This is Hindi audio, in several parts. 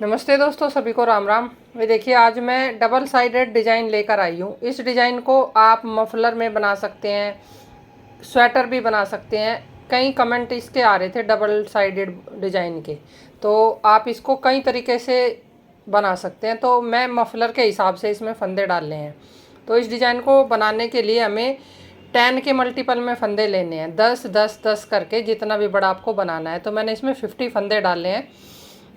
नमस्ते दोस्तों, सभी को राम राम। ये देखिए, आज मैं डबल साइडेड डिज़ाइन लेकर आई हूँ। इस डिज़ाइन को आप मफलर में बना सकते हैं, स्वेटर भी बना सकते हैं। कई कमेंट इसके आ रहे थे डबल साइडेड डिज़ाइन के, तो आप इसको कई तरीके से बना सकते हैं। तो मैं मफलर के हिसाब से इसमें फंदे डालने हैं। तो इस डिज़ाइन को बनाने के लिए हमें 10 के मल्टीपल में फंदे लेने हैं, 10 10 10 करके, जितना भी बड़ा आपको बनाना है। तो मैंने इसमें 50 फंदे डाले हैं।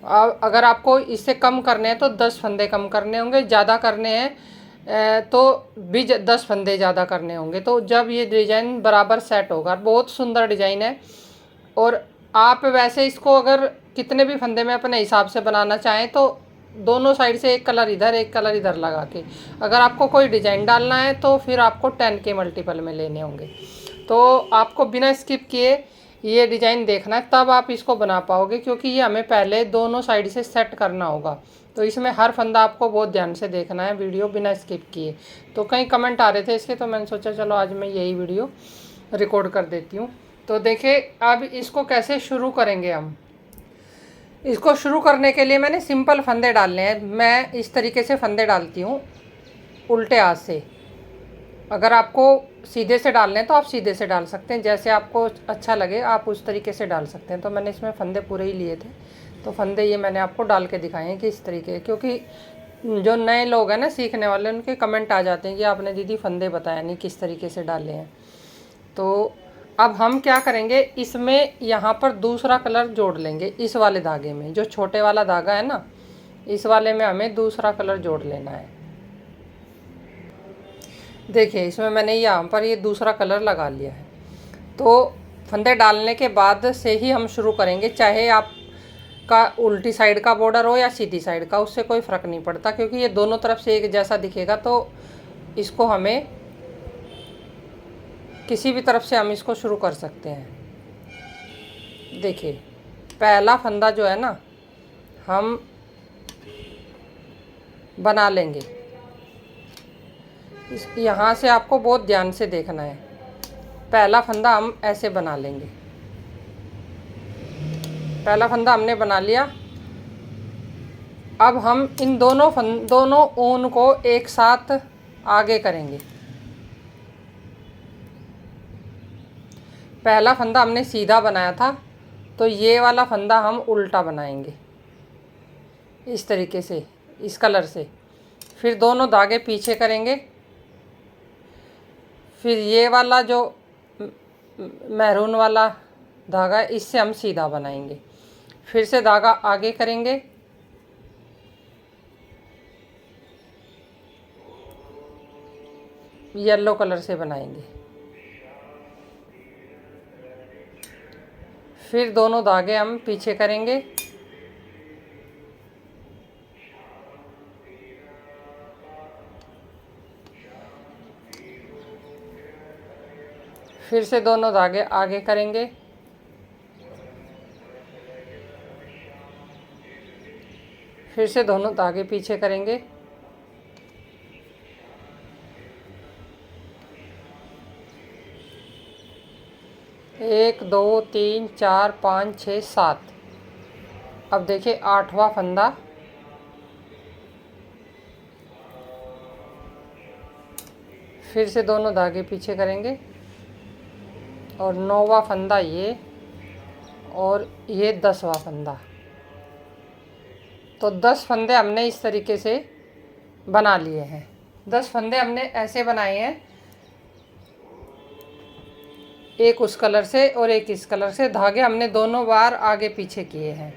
अगर आपको इससे कम करने हैं तो 10 फंदे कम करने होंगे, ज़्यादा करने हैं तो भी 10 फंदे ज़्यादा करने होंगे। तो जब ये डिज़ाइन बराबर सेट होगा, बहुत सुंदर डिज़ाइन है। और आप वैसे इसको अगर कितने भी फंदे में अपने हिसाब से बनाना चाहें तो दोनों साइड से एक कलर इधर एक कलर इधर लगा के, अगर आपको कोई डिज़ाइन डालना है तो फिर आपको 10 के मल्टीपल में लेने होंगे। तो आपको बिना स्किप किए ये डिज़ाइन देखना है, तब आप इसको बना पाओगे, क्योंकि ये हमें पहले दोनों साइड से सेट करना होगा। तो इसमें हर फंदा आपको बहुत ध्यान से देखना है, वीडियो बिना स्किप किए। तो कई कमेंट आ रहे थे इसके, तो मैंने सोचा चलो आज मैं यही वीडियो रिकॉर्ड कर देती हूँ। तो देखिए, अब इसको कैसे शुरू करेंगे हम। इसको शुरू करने के लिए मैंने सिंपल फंदे डालने हैं। मैं इस तरीके से फंदे डालती हूँ, उल्टे हाथ से। अगर आपको सीधे से डालने हैं तो आप सीधे से डाल सकते हैं, जैसे आपको अच्छा लगे आप उस तरीके से डाल सकते हैं। तो मैंने इसमें फंदे पूरे ही लिए थे, तो फंदे ये मैंने आपको डाल के दिखाए हैं कि इस तरीके, क्योंकि जो नए लोग हैं ना सीखने वाले, उनके कमेंट आ जाते हैं कि आपने दीदी फंदे बताया नहीं किस तरीके से डाले हैं। तो अब हम क्या करेंगे, इसमें यहाँ पर दूसरा कलर जोड़ लेंगे। इस वाले धागे में, जो छोटे वाला धागा है ना, इस वाले में हमें दूसरा कलर जोड़ लेना है। देखिए, इसमें मैंने यहाँ पर ये दूसरा कलर लगा लिया है। तो फंदे डालने के बाद से ही हम शुरू करेंगे, चाहे आपका उल्टी साइड का बॉर्डर हो या सीधी साइड का, उससे कोई फ़र्क नहीं पड़ता, क्योंकि ये दोनों तरफ से एक जैसा दिखेगा। तो इसको हमें किसी भी तरफ से हम इसको शुरू कर सकते हैं। देखिए, पहला फंदा जो है ना, हम बना लेंगे। इस यहाँ से आपको बहुत ध्यान से देखना है। पहला फंदा हम ऐसे बना लेंगे। पहला फंदा हमने बना लिया। अब हम इन दोनों ऊन को एक साथ आगे करेंगे। पहला फंदा हमने सीधा बनाया था, तो ये वाला फंदा हम उल्टा बनाएंगे इस तरीके से, इस कलर से। फिर दोनों धागे पीछे करेंगे। फिर ये वाला जो मैरून वाला धागा है, इससे हम सीधा बनाएंगे। फिर से धागा आगे करेंगे। येलो कलर से बनाएंगे। फिर दोनों धागे हम पीछे करेंगे। फिर से दोनों धागे आगे करेंगे। फिर से दोनों धागे पीछे करेंगे। एक दो तीन चार पाँच छः सात। अब देखिए, आठवां फंदा। फिर से दोनों धागे पीछे करेंगे और नौवां फंदा ये, और ये 10वां फंदा। तो 10 फंदे हमने इस तरीके से बना लिए हैं। 10 फंदे हमने ऐसे बनाए हैं, एक उस कलर से और एक इस कलर से। धागे हमने दोनों बार आगे पीछे किए हैं।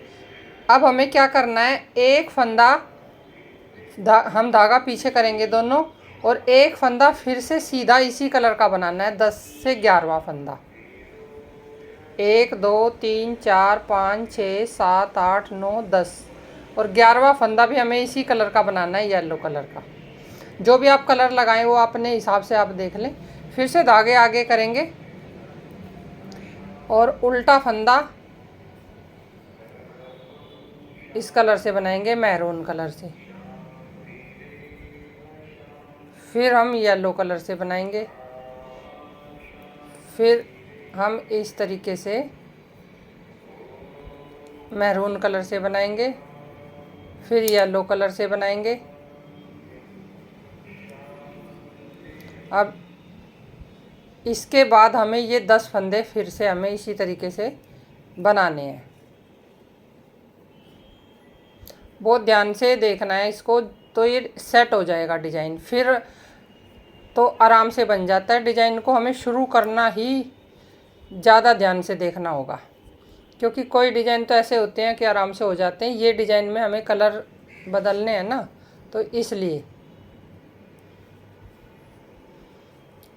अब हमें क्या करना है, एक फंदा हम धागा पीछे करेंगे दोनों, और एक फंदा फिर से सीधा इसी कलर का बनाना है, 10 से 11वां फंदा। 1 2 3 4 5 6 7 8 9 10, और 11वां फंदा भी हमें इसी कलर का बनाना है, येलो कलर का। जो भी आप कलर लगाएं वो अपने हिसाब से आप देख लें। फिर से धागे आगे करेंगे और उल्टा फंदा इस कलर से बनाएंगे, मैरून कलर से। फिर हम येलो कलर से बनाएंगे। फिर हम इस तरीके से मैरून कलर से बनाएंगे। फिर येलो कलर से बनाएंगे। अब इसके बाद हमें ये 10 फंदे फिर से हमें इसी तरीके से बनाने हैं। बहुत ध्यान से देखना है इसको, तो ये सेट हो जाएगा डिज़ाइन, फिर तो आराम से बन जाता है। डिज़ाइन को हमें शुरू करना ही ज़्यादा ध्यान से देखना होगा, क्योंकि कोई डिज़ाइन तो ऐसे होते हैं कि आराम से हो जाते हैं। ये डिज़ाइन में हमें कलर बदलने हैं ना, तो इसलिए,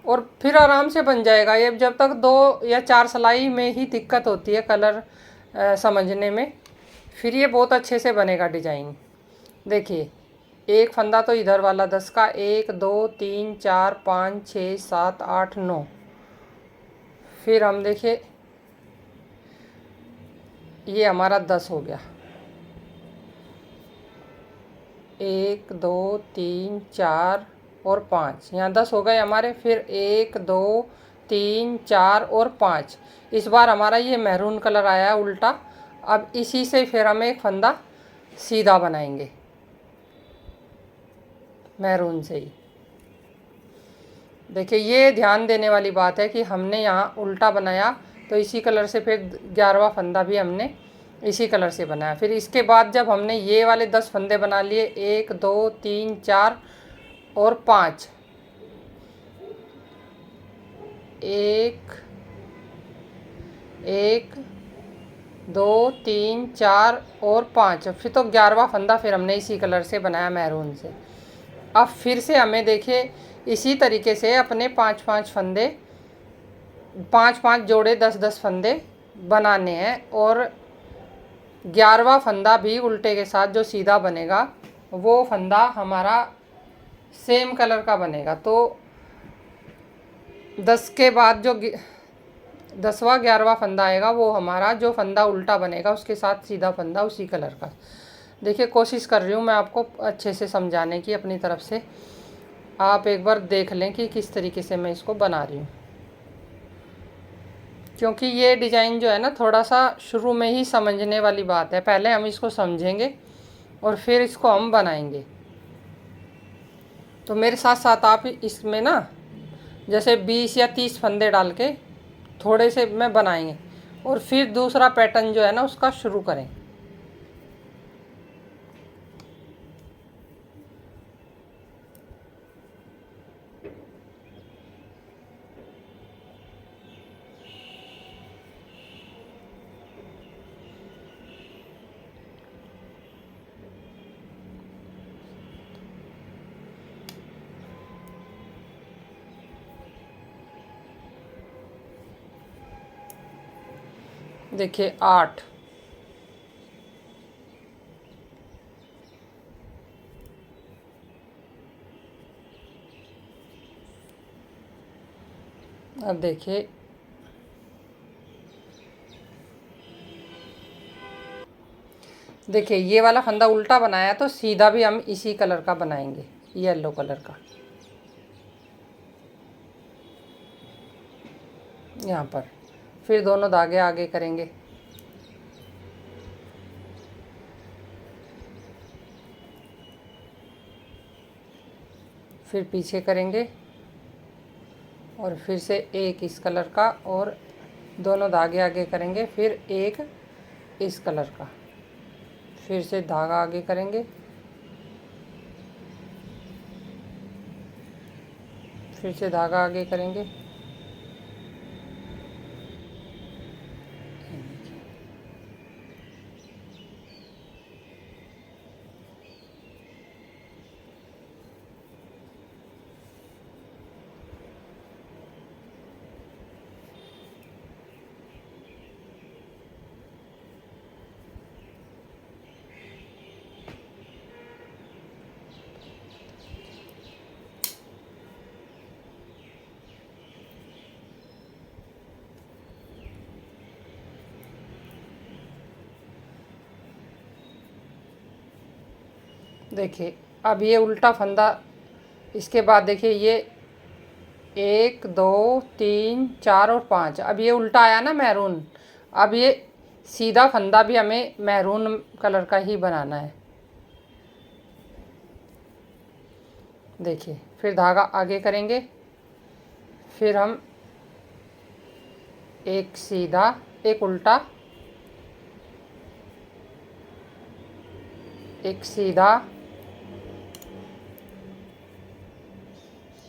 और फिर आराम से बन जाएगा ये। जब तक 2 या 4 सिलाई में ही दिक्कत होती है कलर समझने में, फिर ये बहुत अच्छे से बनेगा डिज़ाइन। देखिए, एक फंदा तो इधर वाला 10 का, 1 2 3 4 5 6 7 8 9। फिर हम देखिए ये हमारा 10 हो गया, 1 2 3 4 और 5, यहाँ 10 हो गए हमारे। फिर 1 2 3 4 और 5। इस बार हमारा ये मैरून कलर आया है उल्टा। अब इसी से फिर हम एक फंदा सीधा बनाएंगे मैरून से ही। देखिए, ये ध्यान देने वाली बात है कि हमने यहाँ उल्टा बनाया, तो इसी कलर से फिर 11वां फंदा भी हमने इसी कलर से बनाया। फिर इसके बाद जब हमने ये वाले 10 फंदे बना लिए, 1 2 3 4 और 5, 1 1 2 3 4 और 5, फिर तो 11वां फंदा फिर हमने इसी कलर से बनाया मैरून से। अब फिर से हमें देखिए इसी तरीके से अपने 5-5 फंदे, 5-5 जोड़े 10-10 फंदे बनाने हैं, और 11वां फंदा भी उल्टे के साथ जो सीधा बनेगा वो फंदा हमारा सेम कलर का बनेगा। तो 10 के बाद जो 10वां 11वां फंदा आएगा वो हमारा जो फंदा उल्टा बनेगा उसके साथ सीधा फंदा उसी कलर का। देखिए, कोशिश कर रही हूँ मैं आपको अच्छे से समझाने की अपनी तरफ से। आप एक बार देख लें कि किस तरीके से मैं इसको बना रही हूँ, क्योंकि ये डिज़ाइन जो है ना, थोड़ा सा शुरू में ही समझने वाली बात है। पहले हम इसको समझेंगे और फिर इसको हम बनाएंगे। तो मेरे साथ साथ आप इसमें ना जैसे 20 या 30 फंदे डाल के थोड़े से में बनाएंगे, और फिर दूसरा पैटर्न जो है ना उसका शुरू करें। देखिए 8, अब देखिए ये वाला फंदा उल्टा बनाया, तो सीधा भी हम इसी कलर का बनाएंगे, येलो कलर का। यहाँ पर फिर दोनों धागे आगे करेंगे, फिर पीछे करेंगे, और फिर से एक इस कलर का, और दोनों धागे आगे करेंगे, फिर एक इस कलर का, फिर से धागा आगे करेंगे, फिर से धागा आगे करेंगे, देखिए अब ये उल्टा फंदा। इसके बाद देखिए ये 1 2 3 4 और 5, अब ये उल्टा आया ना मैरून। अब ये सीधा फंदा भी हमें मैरून कलर का ही बनाना है। देखिए, फिर धागा आगे करेंगे, फिर हम एक सीधा, एक उल्टा, एक सीधा,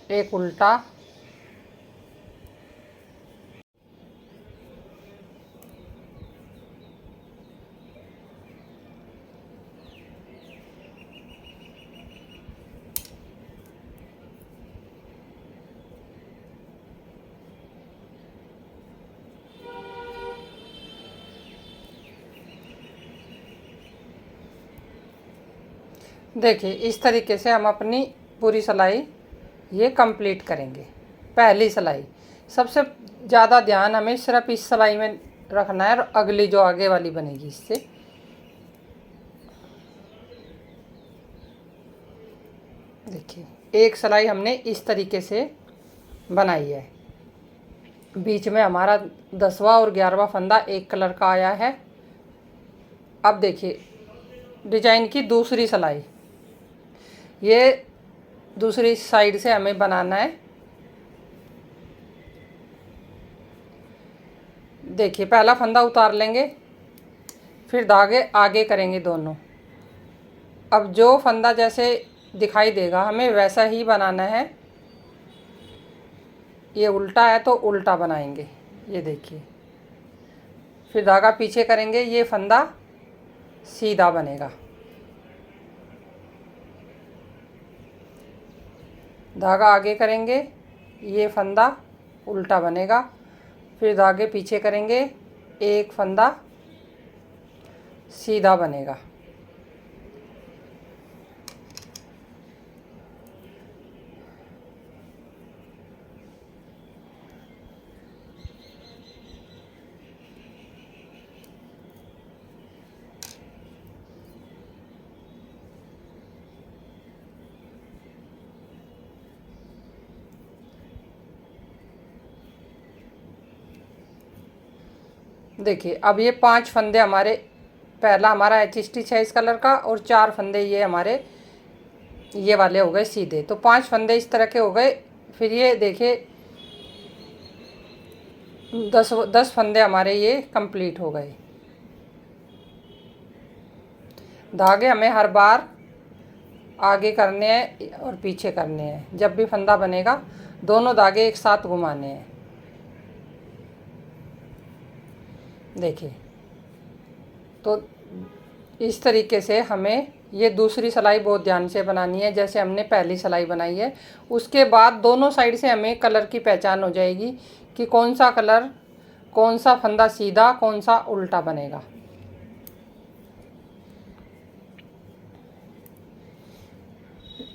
एक उल्टा, देखिए इस तरीके से हम अपनी पूरी सिलाई ये कंप्लीट करेंगे। पहली सिलाई, सबसे ज़्यादा ध्यान हमें सिर्फ इस सिलाई में रखना है और अगली जो आगे वाली बनेगी इससे। देखिए एक सिलाई हमने इस तरीके से बनाई है, बीच में हमारा 10वां और 11वां फंदा एक कलर का आया है। अब देखिए डिजाइन की दूसरी सिलाई, ये दूसरी साइड से हमें बनाना है। देखिए पहला फंदा उतार लेंगे, फिर धागे आगे करेंगे दोनों। अब जो फंदा जैसे दिखाई देगा हमें वैसा ही बनाना है। ये उल्टा है तो उल्टा बनाएंगे, ये देखिए। फिर धागा पीछे करेंगे, ये फंदा सीधा बनेगा। धागा आगे करेंगे, ये फंदा उल्टा बनेगा। फिर धागे पीछे करेंगे, एक फंदा सीधा बनेगा। देखिए अब ये 5 फंदे हमारे, पहला हमारा एच स्टिच है इस कलर का और 4 फंदे ये हमारे ये वाले हो गए सीधे, तो 5 फंदे इस तरह के हो गए। फिर ये देखिए 10 फंदे हमारे ये कंप्लीट हो गए। धागे हमें हर बार आगे करने हैं और पीछे करने हैं। जब भी फंदा बनेगा दोनों धागे एक साथ घुमाने हैं। देखिए तो इस तरीके से हमें ये दूसरी सिलाई बहुत ध्यान से बनानी है, जैसे हमने पहली सिलाई बनाई है। उसके बाद दोनों साइड से हमें कलर की पहचान हो जाएगी कि कौन सा कलर, कौन सा फंदा सीधा, कौन सा उल्टा बनेगा।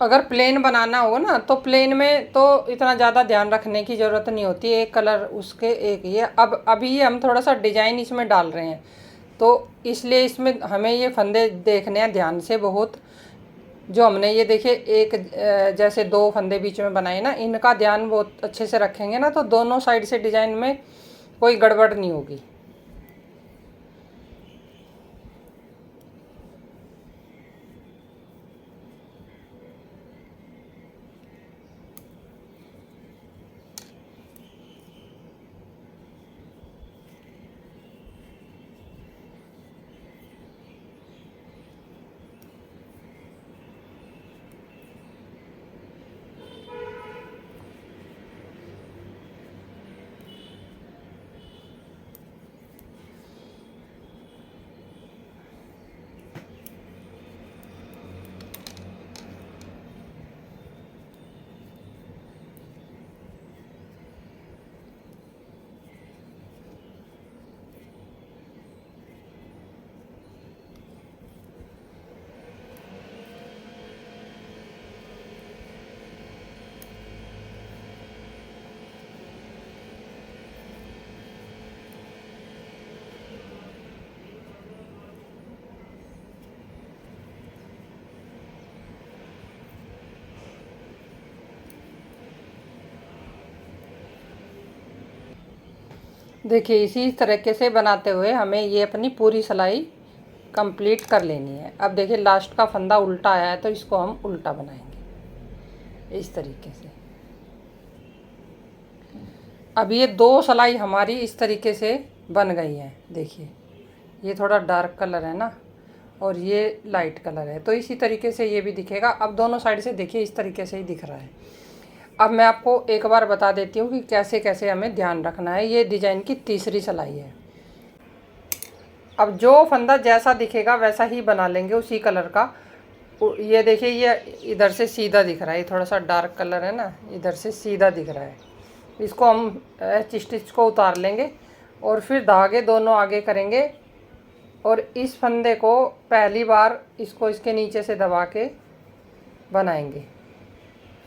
अगर प्लेन बनाना हो ना तो प्लेन में तो इतना ज़्यादा ध्यान रखने की ज़रूरत नहीं होती, एक कलर उसके एक ये। अब अभी ये हम थोड़ा सा डिजाइन इसमें डाल रहे हैं तो इसलिए इसमें हमें ये फंदे देखने हैं ध्यान से बहुत। जो हमने ये देखिए एक जैसे 2 फंदे बीच में बनाए ना, इनका ध्यान बहुत अच्छे से रखेंगे ना तो दोनों साइड से डिजाइन में कोई गड़बड़ नहीं होगी। देखिए इसी तरीके से बनाते हुए हमें ये अपनी पूरी सिलाई कंप्लीट कर लेनी है। अब देखिए लास्ट का फंदा उल्टा आया है तो इसको हम उल्टा बनाएंगे। इस तरीके से। अब ये 2 सिलाई हमारी इस तरीके से बन गई है। देखिए ये थोड़ा डार्क कलर है ना, और ये लाइट कलर है, तो इसी तरीके से ये भी दिखेगा। अब दोनों साइड से देखिए इस तरीके से ही दिख रहा है। अब मैं आपको एक बार बता देती हूँ कि कैसे कैसे हमें ध्यान रखना है। ये डिजाइन की तीसरी सिलाई है। अब जो फंदा जैसा दिखेगा वैसा ही बना लेंगे, उसी कलर का। ये देखिए ये इधर से सीधा दिख रहा है, ये थोड़ा सा डार्क कलर है ना, इधर से सीधा दिख रहा है। इसको हम स्टिच को उतार लेंगे और फिर धागे दोनों आगे करेंगे, और इस फंदे को पहली बार इसको इसके नीचे से दबा के बनाएंगे।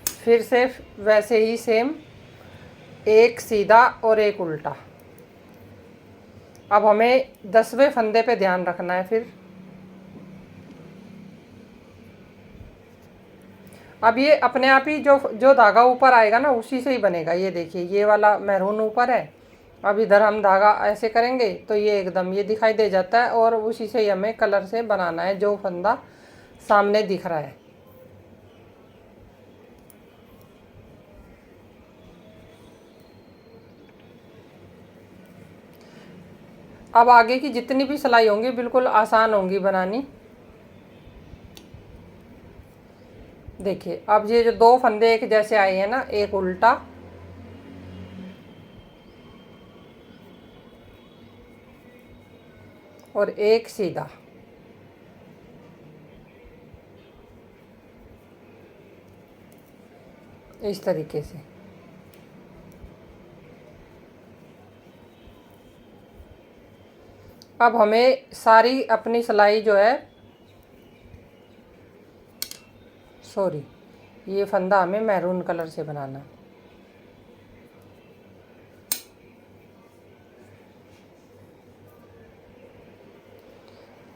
फिर से वैसे ही सेम, एक सीधा और एक उल्टा। अब हमें 10वें फंदे पे ध्यान रखना है। फिर अब ये अपने आप ही जो जो धागा ऊपर आएगा ना उसी से ही बनेगा। ये देखिए ये वाला मैरून ऊपर है, अब इधर हम धागा ऐसे करेंगे तो ये एकदम ये दिखाई दे जाता है, और उसी से ही हमें कलर से बनाना है जो फंदा सामने दिख रहा है। अब आगे की जितनी भी सिलाई होंगी बिल्कुल आसान होंगी बनानी। देखिए अब ये जो 2 फंदे एक जैसे आए हैं ना, एक उल्टा और एक सीधा, इस तरीके से। अब हमें सारी अपनी सिलाई जो है, सॉरी, ये फंदा हमें मैरून कलर से बनाना।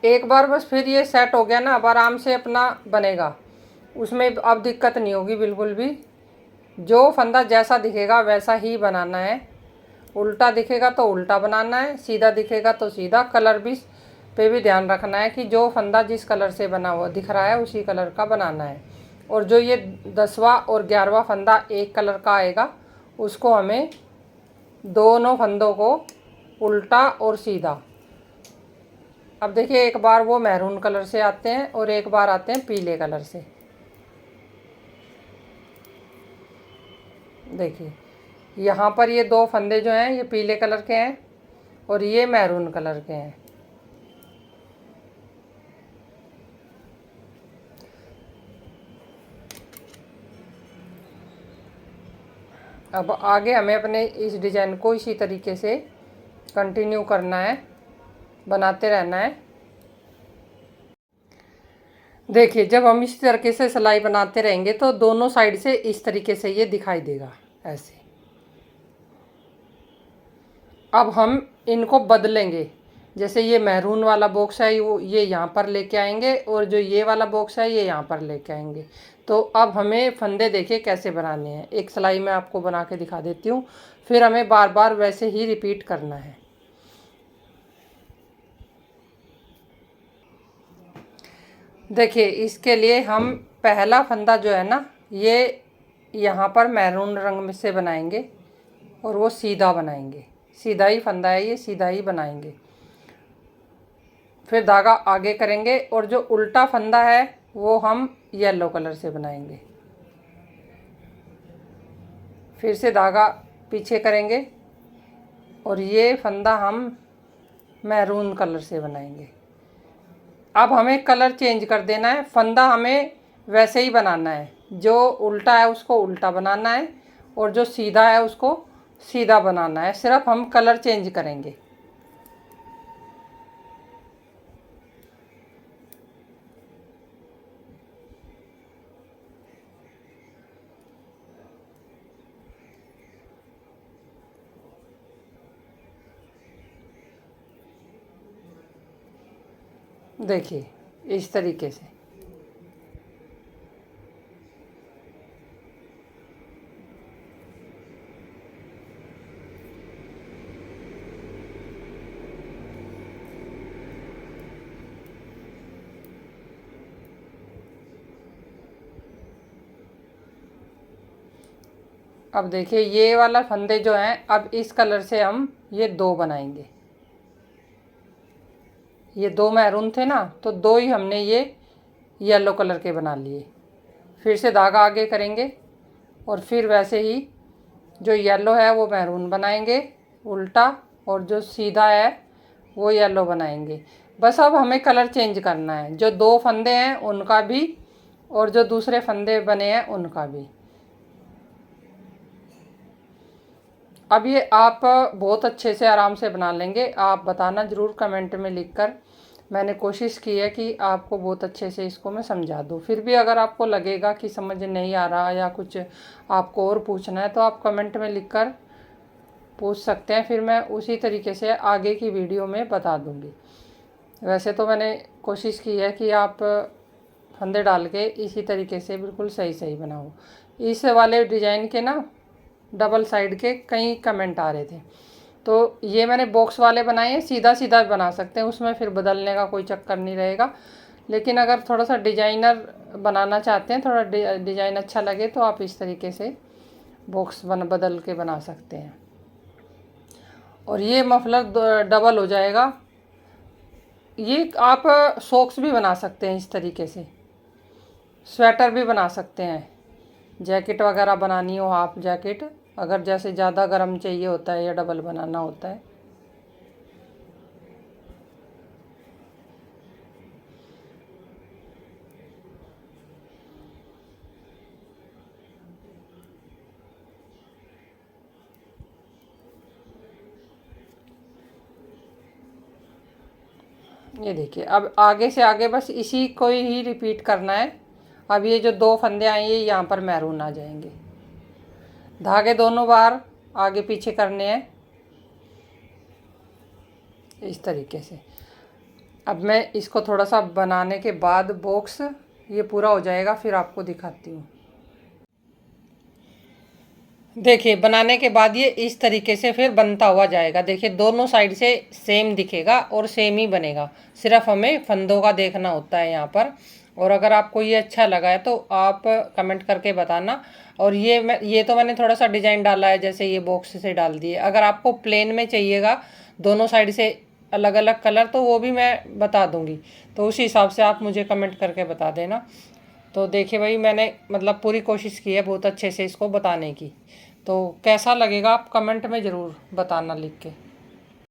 एक बार बस फिर ये सेट हो गया ना, अब आराम से अपना बनेगा, उसमें अब दिक्कत नहीं होगी बिल्कुल भी। जो फंदा जैसा दिखेगा वैसा ही बनाना है। उल्टा दिखेगा तो उल्टा बनाना है, सीधा दिखेगा तो सीधा। कलर भी पे भी ध्यान रखना है कि जो फंदा जिस कलर से बना हुआ दिख रहा है उसी कलर का बनाना है। और जो ये 10वां और 11वां फंदा एक कलर का आएगा, उसको हमें दोनों फंदों को उल्टा और सीधा। अब देखिए एक बार वो मैरून कलर से आते हैं और एक बार आते हैं पीले कलर से। देखिए यहाँ पर ये 2 फंदे जो हैं ये पीले कलर के हैं और ये मैरून कलर के हैं। अब आगे हमें अपने इस डिज़ाइन को इसी तरीके से कंटिन्यू करना है, बनाते रहना है। देखिए जब हम इस तरीके से सिलाई बनाते रहेंगे तो दोनों साइड से इस तरीके से ये दिखाई देगा ऐसे। अब हम इनको बदलेंगे, जैसे ये मैरून वाला बॉक्स है वो ये यहाँ पर लेके आएंगे, और जो ये वाला बॉक्स है ये यहाँ पर लेके आएंगे। तो अब हमें फंदे देखिए कैसे बनाने हैं। एक सिलाई मैं आपको बना के दिखा देती हूँ, फिर हमें बार बार वैसे ही रिपीट करना है। देखिए इसके लिए हम पहला फंदा जो है ना ये यहाँ पर मैरून रंग में से बनाएंगे, और वो सीधा बनाएंगे। सीधा ही फंदा है ये, सीधा ही बनाएंगे। फिर धागा आगे करेंगे, और जो उल्टा फंदा है वो हम येलो कलर से बनाएंगे। फिर से धागा पीछे करेंगे, और ये फंदा हम मैरून कलर से बनाएंगे। अब हमें कलर चेंज कर देना है, फंदा हमें वैसे ही बनाना है। जो उल्टा है उसको उल्टा बनाना है, और जो सीधा है उसको सीधा बनाना है। सिर्फ हम कलर चेंज करेंगे। देखिए इस तरीके से। अब देखिए ये वाला फंदे जो हैं, अब इस कलर से हम ये 2 बनाएंगे। ये 2 मैरून थे ना, तो 2 ही हमने ये येलो कलर के बना लिए। फिर से धागा आगे करेंगे और फिर वैसे ही जो येलो है वो मैरून बनाएंगे उल्टा, और जो सीधा है वो येलो बनाएंगे। बस अब हमें कलर चेंज करना है, जो 2 फंदे हैं उनका भी और जो दूसरे फंदे बने हैं उनका भी। अब ये आप बहुत अच्छे से आराम से बना लेंगे। आप बताना ज़रूर कमेंट में लिखकर। मैंने कोशिश की है कि आपको बहुत अच्छे से इसको मैं समझा दूँ। फिर भी अगर आपको लगेगा कि समझ नहीं आ रहा या कुछ आपको और पूछना है तो आप कमेंट में लिखकर पूछ सकते हैं, फिर मैं उसी तरीके से आगे की वीडियो में बता दूँगी। वैसे तो मैंने कोशिश की है कि आप फंदे डाल के इसी तरीके से बिल्कुल सही सही बनाओ। इस वाले डिज़ाइन के ना डबल साइड के कई कमेंट आ रहे थे, तो ये मैंने बॉक्स वाले बनाए हैं। सीधा सीधा भी बना सकते हैं, उसमें फिर बदलने का कोई चक्कर नहीं रहेगा। लेकिन अगर थोड़ा सा डिजाइनर बनाना चाहते हैं, थोड़ा डिज़ाइन अच्छा लगे, तो आप इस तरीके से बॉक्स बदल के बना सकते हैं। और ये मफलर डबल हो जाएगा। ये आप सॉक्स भी बना सकते हैं इस तरीके से, स्वेटर भी बना सकते हैं, जैकेट वगैरह बनानी हो, हाफ जैकेट, अगर जैसे ज़्यादा गर्म चाहिए होता है या डबल बनाना होता है। ये देखिए अब आगे से आगे बस इसी को ही रिपीट करना है। अब ये जो 2 फंदे आए ये यहाँ पर मैरून आ जाएंगे। धागे दोनों बार आगे पीछे करने हैं इस तरीके से। अब मैं इसको थोड़ा सा बनाने के बाद बॉक्स ये पूरा हो जाएगा, फिर आपको दिखाती हूँ। देखिए बनाने के बाद ये इस तरीके से फिर बनता हुआ जाएगा। देखिए दोनों साइड से सेम दिखेगा और सेम ही बनेगा, सिर्फ हमें फंदों का देखना होता है यहाँ पर। और अगर आपको ये अच्छा लगा है तो आप कमेंट करके बताना। और ये तो मैंने थोड़ा सा डिज़ाइन डाला है, जैसे ये बॉक्स से डाल दिए। अगर आपको प्लेन में चाहिएगा दोनों साइड से अलग अलग कलर, तो वो भी मैं बता दूँगी, तो उसी हिसाब से आप मुझे कमेंट करके बता देना। तो देखिए भाई मैंने मतलब पूरी कोशिश की है बहुत अच्छे से इसको बताने की। तो कैसा लगेगा आप कमेंट में ज़रूर बताना लिख के।